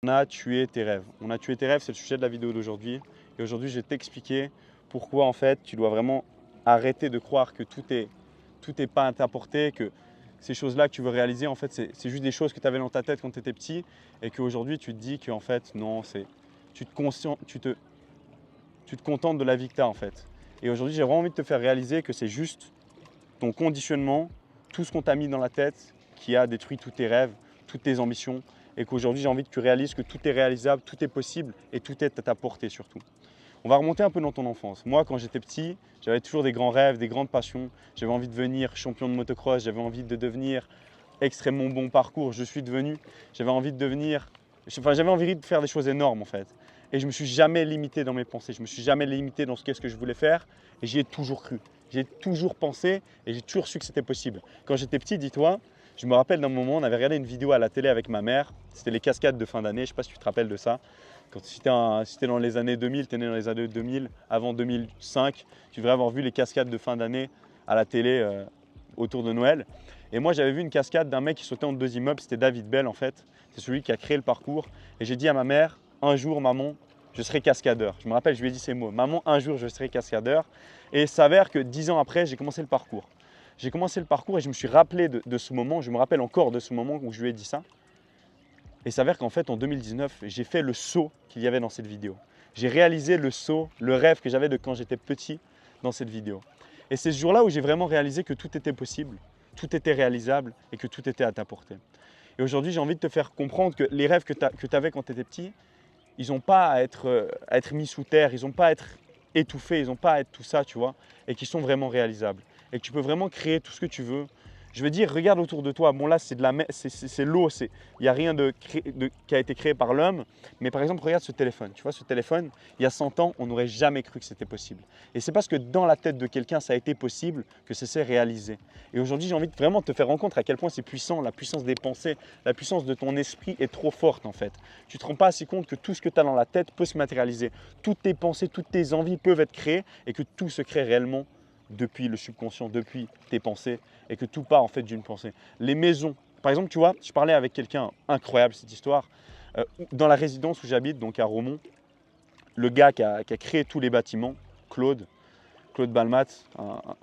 On a tué tes rêves. On a tué tes rêves, c'est le sujet de la vidéo d'aujourd'hui. Et aujourd'hui, je vais t'expliquer pourquoi en fait tu dois vraiment arrêter de croire que tout est pas à ta portée, que ces choses-là que tu veux réaliser, en fait, c'est juste des choses que tu avais dans ta tête quand tu étais petit et qu'aujourd'hui tu te dis qu'en fait, non, tu te contentes de la vie que tu as en fait. Et aujourd'hui, j'ai vraiment envie de te faire réaliser que c'est juste ton conditionnement, tout ce qu'on t'a mis dans la tête qui a détruit tous tes rêves, toutes tes ambitions et qu'aujourd'hui j'ai envie que tu réalises que tout est réalisable, tout est possible et tout est à ta portée surtout. On va remonter un peu dans ton enfance. Moi, quand j'étais petit, j'avais toujours des grands rêves, des grandes passions. J'avais envie de devenir champion de motocross, j'avais envie de devenir extrêmement bon parcours, je suis devenu. J'avais envie de devenir, j'avais envie de faire des choses énormes en fait. Et je me suis jamais limité dans mes pensées, je me suis jamais limité dans ce que je voulais faire et j'y ai toujours cru. J'ai toujours pensé et j'ai toujours su que c'était possible. Quand j'étais petit, dis-toi, je me rappelle d'un moment, on avait regardé une vidéo à la télé avec ma mère. C'était les cascades de fin d'année, je ne sais pas si tu te rappelles de ça. Quand si tu es dans les années 2000, tu es né dans les années 2000, avant 2005, tu devrais avoir vu les cascades de fin d'année à la télé autour de Noël. Et moi, j'avais vu une cascade d'un mec qui sautait entre deux immeubles, c'était David Bell en fait. C'est celui qui a créé le parcours. Et j'ai dit à ma mère, un jour, maman, je serai cascadeur. Je me rappelle, je lui ai dit ces mots. Maman, un jour, je serai cascadeur. Et il s'avère que 10 ans après, j'ai commencé le parcours. J'ai commencé le parcours et je me suis rappelé de ce moment, je me rappelle encore de ce moment où je lui ai dit ça. Et il s'avère qu'en fait, en 2019, j'ai fait le saut qu'il y avait dans cette vidéo. J'ai réalisé le saut, le rêve que j'avais de quand j'étais petit dans cette vidéo. Et c'est ce jour-là où j'ai vraiment réalisé que tout était possible, tout était réalisable et que tout était à ta portée. Et aujourd'hui, j'ai envie de te faire comprendre que les rêves que tu avais quand tu étais petit, ils n'ont pas à être mis sous terre, ils n'ont pas à être étouffés, ils n'ont pas à être tout ça, tu vois, et qui sont vraiment réalisables. Et que tu peux vraiment créer tout ce que tu veux. Je veux dire, regarde autour de toi. Bon, là, c'est l'eau, il n'y a rien qui a été créé par l'homme. Mais par exemple, regarde ce téléphone. Tu vois, ce téléphone, il y a 100 ans, on n'aurait jamais cru que c'était possible. Et c'est parce que dans la tête de quelqu'un, ça a été possible que ça s'est réalisé. Et aujourd'hui, j'ai envie de vraiment te faire rencontrer à quel point c'est puissant, la puissance des pensées, la puissance de ton esprit est trop forte en fait. Tu ne te rends pas assez compte que tout ce que tu as dans la tête peut se matérialiser. Toutes tes pensées, toutes tes envies peuvent être créées et que tout se crée réellement depuis le subconscient, depuis tes pensées et que tout part en fait d'une pensée. Les maisons, par exemple, tu vois, je parlais avec quelqu'un, incroyable cette histoire, dans la résidence où j'habite, donc à Romont, le gars qui a créé tous les bâtiments, Claude Balmat,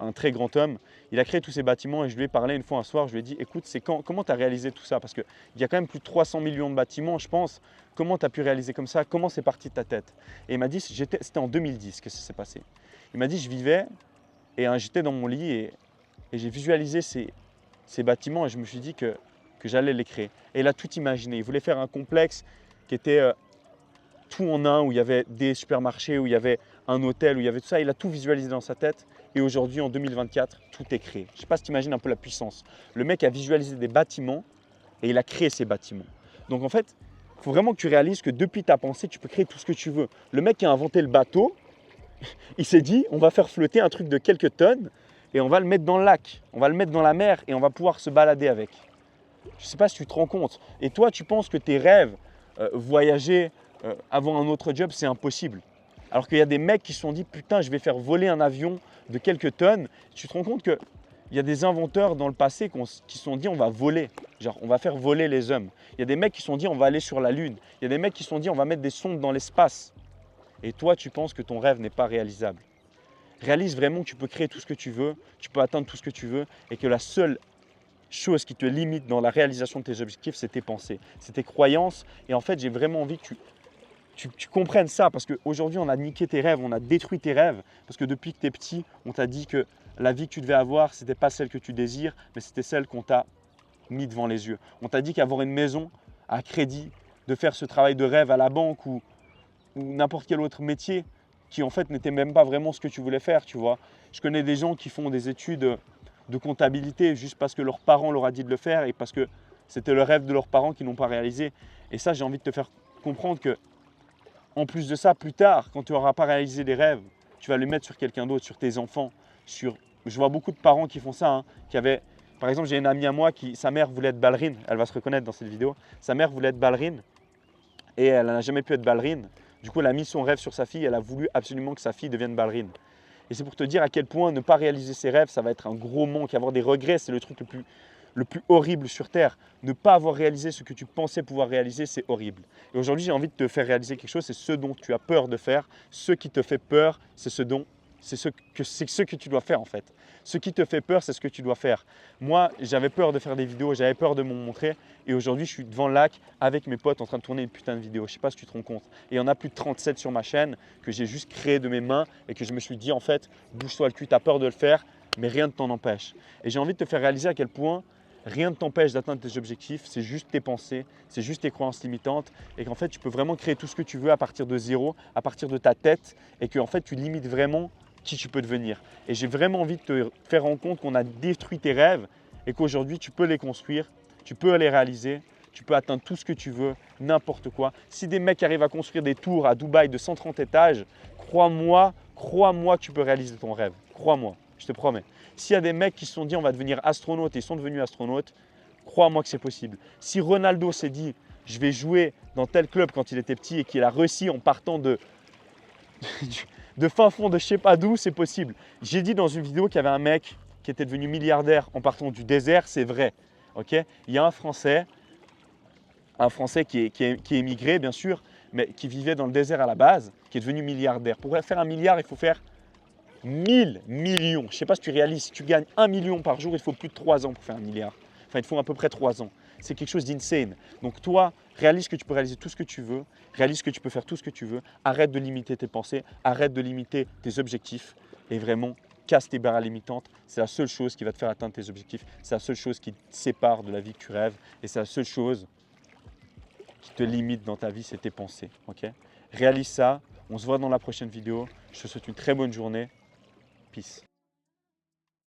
un très grand homme, il a créé tous ces bâtiments et je lui ai parlé une fois un soir, je lui ai dit, écoute, comment tu as réalisé tout ça? Parce qu'il y a quand même plus de 300 millions de bâtiments, je pense, comment tu as pu réaliser comme ça? Comment c'est parti de ta tête? Et il m'a dit, c'était en 2010 que ça s'est passé. Il m'a dit, je vivais et j'étais dans mon lit et j'ai visualisé ces bâtiments et je me suis dit que j'allais les créer. Et il a tout imaginé. Il voulait faire un complexe qui était tout en un, où il y avait des supermarchés, où il y avait un hôtel, où il y avait tout ça. Il a tout visualisé dans sa tête. Et aujourd'hui, en 2024, tout est créé. Je ne sais pas si tu imagines un peu la puissance. Le mec a visualisé des bâtiments et il a créé ces bâtiments. Donc en fait, il faut vraiment que tu réalises que depuis ta pensée, tu peux créer tout ce que tu veux. Le mec qui a inventé le bateau, il s'est dit, on va faire flotter un truc de quelques tonnes et on va le mettre dans le lac, on va le mettre dans la mer et on va pouvoir se balader avec. Je ne sais pas si tu te rends compte. Et toi, tu penses que tes rêves, voyager, avoir un autre job, c'est impossible. Alors qu'il y a des mecs qui se sont dit, putain, je vais faire voler un avion de quelques tonnes. Tu te rends compte qu'il y a des inventeurs dans le passé qui se sont dit, on va voler. Genre, on va faire voler les hommes. Il y a des mecs qui se sont dit, on va aller sur la Lune. Il y a des mecs qui se sont dit, on va mettre des sondes dans l'espace. Et toi, tu penses que ton rêve n'est pas réalisable. Réalise vraiment que tu peux créer tout ce que tu veux, tu peux atteindre tout ce que tu veux et que la seule chose qui te limite dans la réalisation de tes objectifs, c'est tes pensées, c'est tes croyances. Et en fait, j'ai vraiment envie que tu comprennes ça parce qu'aujourd'hui, on a niqué tes rêves, on a détruit tes rêves parce que depuis que tu es petit, on t'a dit que la vie que tu devais avoir, ce n'était pas celle que tu désires, mais c'était celle qu'on t'a mis devant les yeux. On t'a dit qu'avoir une maison à crédit, de faire ce travail de rêve à la banque ou n'importe quel autre métier qui en fait n'était même pas vraiment ce que tu voulais faire, tu vois. Je connais des gens qui font des études de comptabilité juste parce que leurs parents leur a dit de le faire et parce que c'était le rêve de leurs parents qu'ils n'ont pas réalisé. Et ça, j'ai envie de te faire comprendre que en plus de ça, plus tard, quand tu n'auras pas réalisé des rêves, tu vas les mettre sur quelqu'un d'autre, sur tes enfants, sur... Je vois beaucoup de parents qui font ça, hein, qui avaient... Par exemple, j'ai une amie à moi sa mère voulait être ballerine, elle va se reconnaître dans cette vidéo. Sa mère voulait être ballerine et elle n'a jamais pu être ballerine. Du coup, elle a mis son rêve sur sa fille, elle a voulu absolument que sa fille devienne ballerine. Et c'est pour te dire à quel point ne pas réaliser ses rêves, ça va être un gros manque. Avoir des regrets, c'est le truc le plus horrible sur Terre. Ne pas avoir réalisé ce que tu pensais pouvoir réaliser, c'est horrible. Et aujourd'hui, j'ai envie de te faire réaliser quelque chose, c'est ce dont tu as peur de faire. Ce qui te fait peur, c'est ce que tu dois faire en fait. Ce qui te fait peur, c'est ce que tu dois faire. Moi, j'avais peur de faire des vidéos, j'avais peur de me montrer. Et aujourd'hui, je suis devant le lac avec mes potes en train de tourner une putain de vidéo. Je ne sais pas si tu te rends compte. Et il y en a plus de 37 sur ma chaîne que j'ai juste créé de mes mains et que je me suis dit en fait, bouge-toi le cul, tu as peur de le faire, mais rien ne t'en empêche. Et j'ai envie de te faire réaliser à quel point rien ne t'empêche d'atteindre tes objectifs, c'est juste tes pensées, c'est juste tes croyances limitantes et qu'en fait, tu peux vraiment créer tout ce que tu veux à partir de zéro, à partir de ta tête et qu'en fait, tu limites vraiment qui tu peux devenir. Et j'ai vraiment envie de te faire rendre compte qu'on a détruit tes rêves et qu'aujourd'hui, tu peux les construire, tu peux les réaliser, tu peux atteindre tout ce que tu veux, n'importe quoi. Si des mecs arrivent à construire des tours à Dubaï de 130 étages, crois-moi que tu peux réaliser ton rêve. Crois-moi, je te promets. S'il y a des mecs qui se sont dit on va devenir astronaute et ils sont devenus astronautes, crois-moi que c'est possible. Si Ronaldo s'est dit je vais jouer dans tel club quand il était petit et qu'il a réussi en partant de fin fond de je sais pas d'où, c'est possible. J'ai dit dans une vidéo qu'il y avait un mec qui était devenu milliardaire en partant du désert, c'est vrai. Okay, il y a un Français qui est émigré bien sûr, mais qui vivait dans le désert à la base, qui est devenu milliardaire. Pour faire 1 milliard, il faut faire 1000 millions. Je ne sais pas si tu réalises, si tu gagnes 1 million par jour, il faut plus de 3 ans pour faire 1 milliard. Enfin, il faut à peu près 3 ans. C'est quelque chose d'insane. Donc toi, réalise que tu peux réaliser tout ce que tu veux, réalise que tu peux faire tout ce que tu veux, arrête de limiter tes pensées, arrête de limiter tes objectifs et vraiment casse tes barrières limitantes. C'est la seule chose qui va te faire atteindre tes objectifs, c'est la seule chose qui te sépare de la vie que tu rêves et c'est la seule chose qui te limite dans ta vie, c'est tes pensées. Okay, réalise ça, on se voit dans la prochaine vidéo. Je te souhaite une très bonne journée. Peace.